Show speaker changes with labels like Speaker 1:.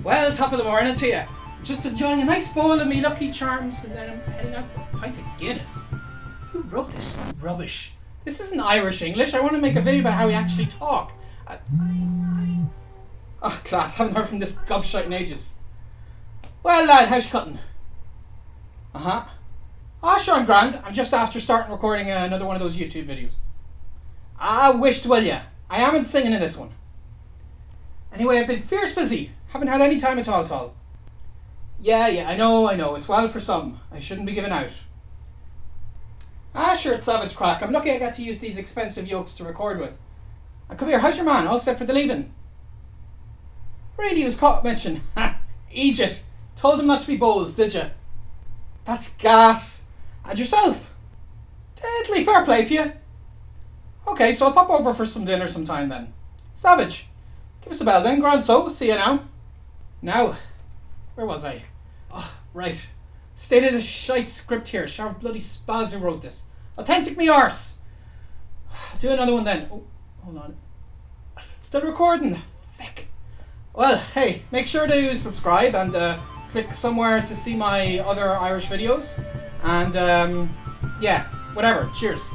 Speaker 1: Well, top of the morning to you. Just enjoying a nice bowl of me Lucky Charms and then I'm heading out for a pint of Guinness. Who wrote this rubbish? This isn't Irish English. I want to make a video about how we actually talk. Oh, class. Haven't heard from this gobshite in ages. Well, lad, how's you cutting? Uh-huh. Ah, sure, I'm grand. I'm just after starting recording another one of those YouTube videos. Ah, whisht, will ya? I amn't singing in this one. Anyway, I've been fierce busy. Haven't had any time at all. Yeah, I know. It's wild for some. I shouldn't be giving out. Ah, sure, it's savage crack. I'm lucky I got to use these expensive yokes to record with. And come here, how's your man? All set for the leaving? Radio was caught mention. Ha! Eejit. Told him not to be bold, did you? That's gas. And yourself? Deadly fair play to you. Okay, so I'll pop over for some dinner sometime then. Savage. Give us a bell then, grand so. See you now. Now, where was I? Oh, right. State of the shite script here. Sheriff bloody Spaz who wrote this. Authentic me arse. Do another one then. Oh, hold on. It's still recording. Feck. Well, hey, make sure to subscribe and click somewhere to see my other Irish videos. And yeah, whatever. Cheers.